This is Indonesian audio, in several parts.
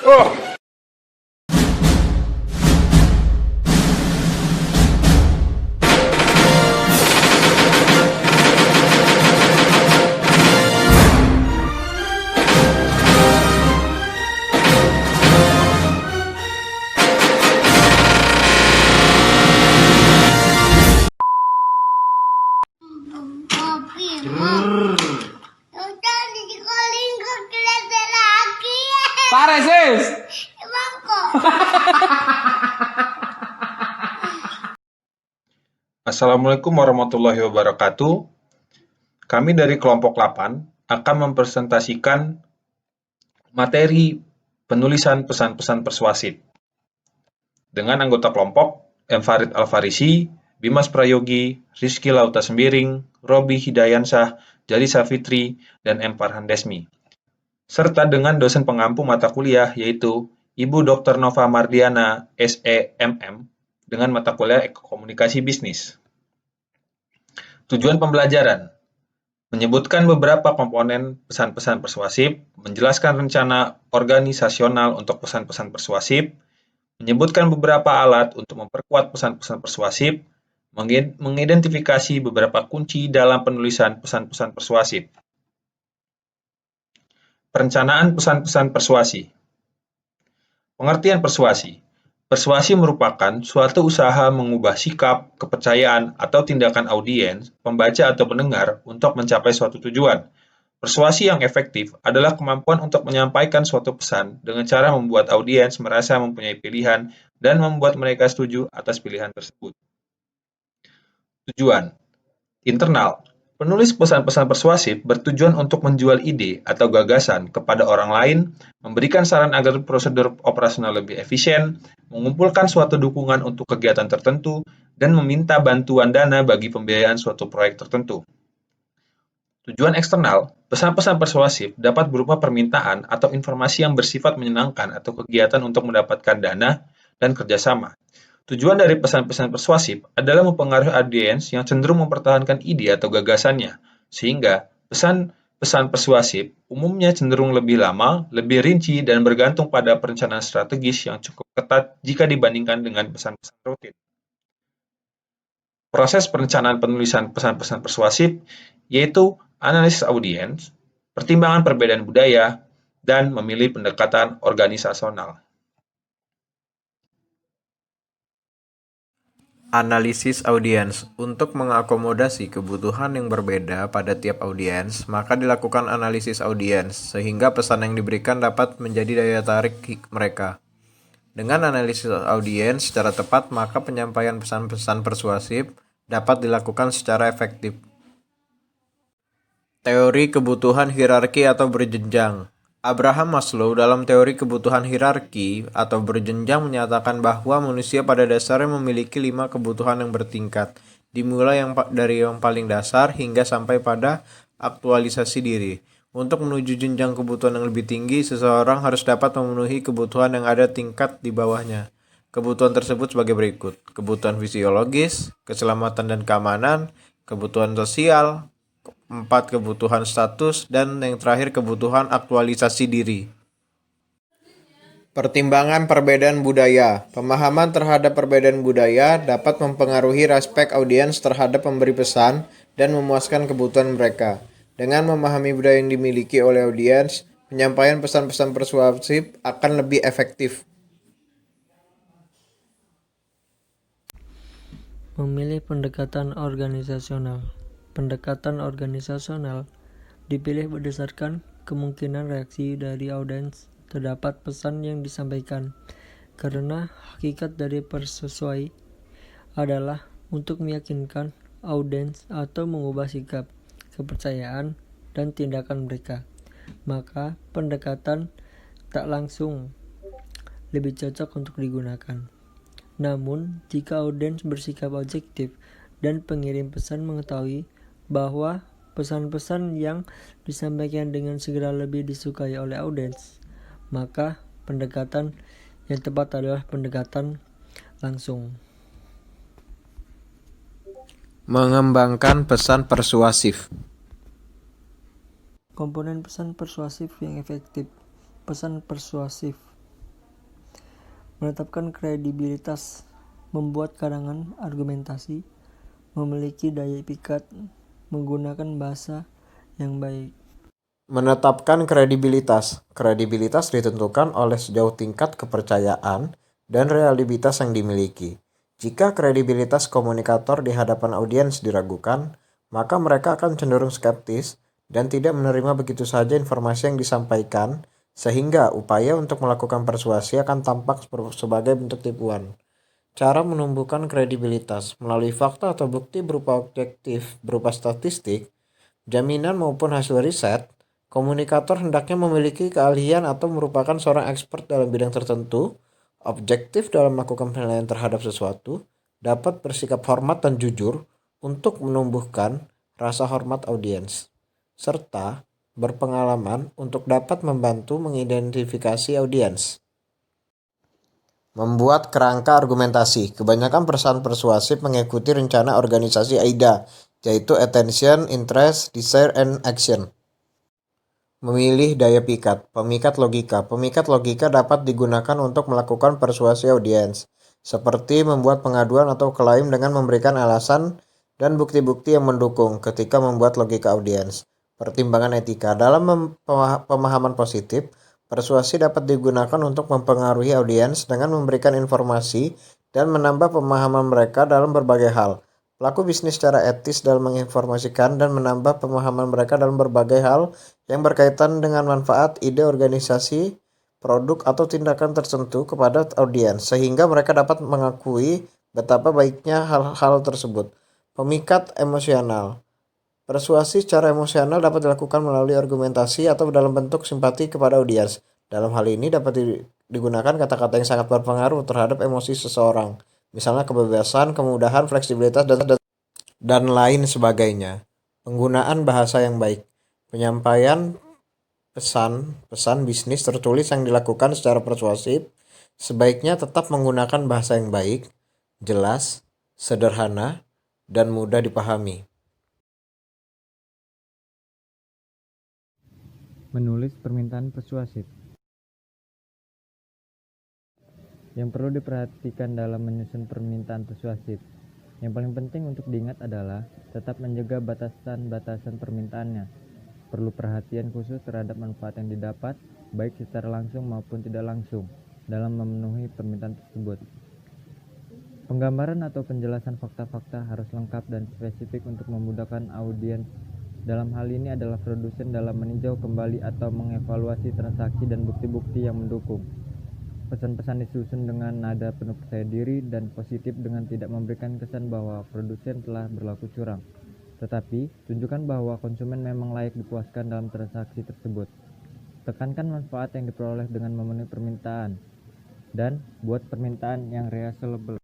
Oh. Kopi, udah dikolin kok kelihatan lagi. Pare sis. Emang kok. Assalamualaikum warahmatullahi wabarakatuh. Kami dari kelompok 8 akan mempresentasikan materi penulisan pesan-pesan persuasif dengan anggota kelompok M. Farid Al-Farisi, Bimas Prayogi, Rizky Lauta Sembiring, Robi Hidayansyah, Jalisa Fitri, dan M. Farhan Desmi. Serta dengan dosen pengampu mata kuliah yaitu Ibu Dr. Nova Mardiana, SEMM, dengan mata kuliah Komunikasi Bisnis. Tujuan pembelajaran: menyebutkan beberapa komponen pesan-pesan persuasif, menjelaskan rencana organisasional untuk pesan-pesan persuasif, menyebutkan beberapa alat untuk memperkuat pesan-pesan persuasif, mengidentifikasi beberapa kunci dalam penulisan pesan-pesan persuasif. Perencanaan pesan-pesan persuasi. Pengertian persuasi. Persuasi merupakan suatu usaha mengubah sikap, kepercayaan, atau tindakan audiens, pembaca atau pendengar untuk mencapai suatu tujuan. Persuasi yang efektif adalah kemampuan untuk menyampaikan suatu pesan dengan cara membuat audiens merasa mempunyai pilihan dan membuat mereka setuju atas pilihan tersebut. Tujuan internal. Penulis pesan-pesan persuasif bertujuan untuk menjual ide atau gagasan kepada orang lain, memberikan saran agar prosedur operasional lebih efisien, mengumpulkan suatu dukungan untuk kegiatan tertentu, dan meminta bantuan dana bagi pembiayaan suatu proyek tertentu. Tujuan eksternal, pesan-pesan persuasif dapat berupa permintaan atau informasi yang bersifat menyenangkan atau kegiatan untuk mendapatkan dana dan kerjasama. Tujuan dari pesan-pesan persuasif adalah mempengaruhi audiens yang cenderung mempertahankan ide atau gagasannya, sehingga pesan-pesan persuasif umumnya cenderung lebih lama, lebih rinci, dan bergantung pada perencanaan strategis yang cukup ketat jika dibandingkan dengan pesan-pesan rutin. Proses perencanaan penulisan pesan-pesan persuasif yaitu analisis audiens, pertimbangan perbedaan budaya, dan memilih pendekatan organisasional. Analisis audiens. Untuk mengakomodasi kebutuhan yang berbeda pada tiap audiens, maka dilakukan analisis audiens, sehingga pesan yang diberikan dapat menjadi daya tarik mereka. Dengan analisis audiens secara tepat, maka penyampaian pesan-pesan persuasif dapat dilakukan secara efektif. Teori kebutuhan hierarki atau berjenjang. Abraham Maslow dalam teori kebutuhan hierarki atau berjenjang menyatakan bahwa manusia pada dasarnya memiliki 5 kebutuhan yang bertingkat, dimulai dari yang paling dasar hingga sampai pada aktualisasi diri. Untuk menuju jenjang kebutuhan yang lebih tinggi, seseorang harus dapat memenuhi kebutuhan yang ada tingkat di bawahnya. Kebutuhan tersebut sebagai berikut: kebutuhan fisiologis, keselamatan dan keamanan, kebutuhan sosial, 4 kebutuhan status, dan yang terakhir kebutuhan aktualisasi diri. Pertimbangan perbedaan budaya. Pemahaman terhadap perbedaan budaya dapat mempengaruhi respek audiens terhadap pemberi pesan dan memuaskan kebutuhan mereka. Dengan memahami budaya yang dimiliki oleh audiens, penyampaian pesan-pesan persuasif akan lebih efektif. Memilih pendekatan organisasional. Pendekatan organisasional dipilih berdasarkan kemungkinan reaksi dari audiens terdapat pesan yang disampaikan, karena hakikat dari persuasi adalah untuk meyakinkan audiens atau mengubah sikap, kepercayaan, dan tindakan mereka. Maka pendekatan tak langsung lebih cocok untuk digunakan. Namun, jika audiens bersikap objektif dan pengirim pesan mengetahui bahwa pesan-pesan yang disampaikan dengan segera lebih disukai oleh audiens, maka pendekatan yang tepat adalah pendekatan langsung. Mengembangkan pesan persuasif. Komponen pesan persuasif yang efektif. Pesan persuasif menetapkan kredibilitas, membuat karangan argumentasi, memiliki daya pikat, menggunakan bahasa yang baik. Menetapkan kredibilitas. Kredibilitas ditentukan oleh sejauh tingkat kepercayaan dan reliabilitas yang dimiliki. Jika kredibilitas komunikator di hadapan audiens diragukan, maka mereka akan cenderung skeptis dan tidak menerima begitu saja informasi yang disampaikan, sehingga upaya untuk melakukan persuasi akan tampak sebagai bentuk tipuan. Cara menumbuhkan kredibilitas melalui fakta atau bukti berupa objektif, berupa statistik, jaminan maupun hasil riset. Komunikator hendaknya memiliki keahlian atau merupakan seorang expert dalam bidang tertentu, objektif dalam melakukan penilaian terhadap sesuatu, dapat bersikap hormat dan jujur untuk menumbuhkan rasa hormat audiens, serta berpengalaman untuk dapat membantu mengidentifikasi audiens. Membuat kerangka argumentasi. Kebanyakan perusahaan persuasif mengikuti rencana organisasi AIDA, yaitu Attention, Interest, Desire, and Action. Memilih daya pikat. Pemikat logika. Pemikat logika dapat digunakan untuk melakukan persuasi audiens, seperti membuat pengaduan atau klaim dengan memberikan alasan dan bukti-bukti yang mendukung ketika membuat logika audiens. Pertimbangan etika. Dalam pemahaman positif, persuasi dapat digunakan untuk mempengaruhi audiens dengan memberikan informasi dan menambah pemahaman mereka dalam berbagai hal. Pelaku bisnis secara etis dalam menginformasikan dan menambah pemahaman mereka dalam berbagai hal yang berkaitan dengan manfaat, ide organisasi, produk, atau tindakan tertentu kepada audiens, sehingga mereka dapat mengakui betapa baiknya hal-hal tersebut. Pemikat emosional. Persuasi secara emosional dapat dilakukan melalui argumentasi atau dalam bentuk simpati kepada audiens. Dalam hal ini dapat digunakan kata-kata yang sangat berpengaruh terhadap emosi seseorang, misalnya kebebasan, kemudahan, fleksibilitas, dan lain sebagainya. Penggunaan bahasa yang baik. Penyampaian pesan bisnis tertulis yang dilakukan secara persuasif sebaiknya tetap menggunakan bahasa yang baik, jelas, sederhana, dan mudah dipahami. Menulis permintaan persuasif. Yang perlu diperhatikan dalam menyusun permintaan persuasif. Yang paling penting untuk diingat adalah tetap menjaga batasan-batasan permintaannya. Perlu perhatian khusus terhadap manfaat yang didapat, baik secara langsung maupun tidak langsung, dalam memenuhi permintaan tersebut. Penggambaran atau penjelasan fakta-fakta harus lengkap dan spesifik untuk memudahkan audiens. Dalam hal ini adalah produsen dalam meninjau kembali atau mengevaluasi transaksi dan bukti-bukti yang mendukung. Pesan-pesan disusun dengan nada penuh percaya diri dan positif dengan tidak memberikan kesan bahwa produsen telah berlaku curang. Tetapi, tunjukkan bahwa konsumen memang layak dipuaskan dalam transaksi tersebut. Tekankan manfaat yang diperoleh dengan memenuhi permintaan, dan buat permintaan yang reasonable.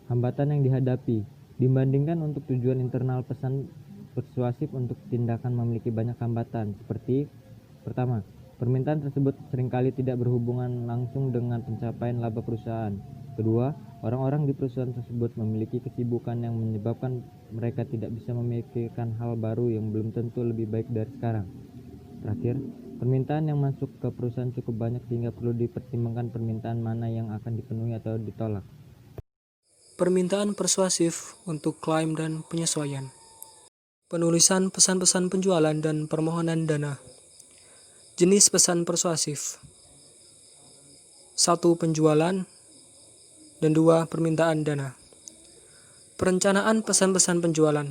Hambatan yang dihadapi. Dibandingkan untuk tujuan internal, pesan persuasif untuk tindakan memiliki banyak hambatan, seperti pertama, permintaan tersebut seringkali tidak berhubungan langsung dengan pencapaian laba perusahaan. Kedua, orang-orang di perusahaan tersebut memiliki kesibukan yang menyebabkan mereka tidak bisa memikirkan hal baru yang belum tentu lebih baik dari sekarang. Terakhir, permintaan yang masuk ke perusahaan cukup banyak sehingga perlu dipertimbangkan permintaan mana yang akan dipenuhi atau ditolak. Permintaan persuasif untuk klaim dan penyesuaian. Penulisan pesan-pesan penjualan dan permohonan dana. Jenis pesan persuasif. 1. Penjualan dan 2. Permintaan dana. Perencanaan pesan-pesan penjualan.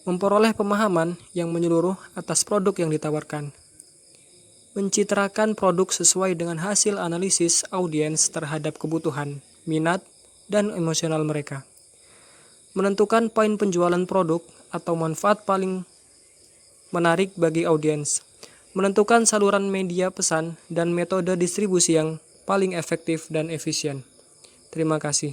Memperoleh pemahaman yang menyeluruh atas produk yang ditawarkan. Mencitrakan produk sesuai dengan hasil analisis audiens terhadap kebutuhan, minat, dan emosional mereka. Menentukan poin penjualan produk atau manfaat paling menarik bagi audiens. Menentukan saluran media pesan dan metode distribusi yang paling efektif dan efisien. Terima kasih.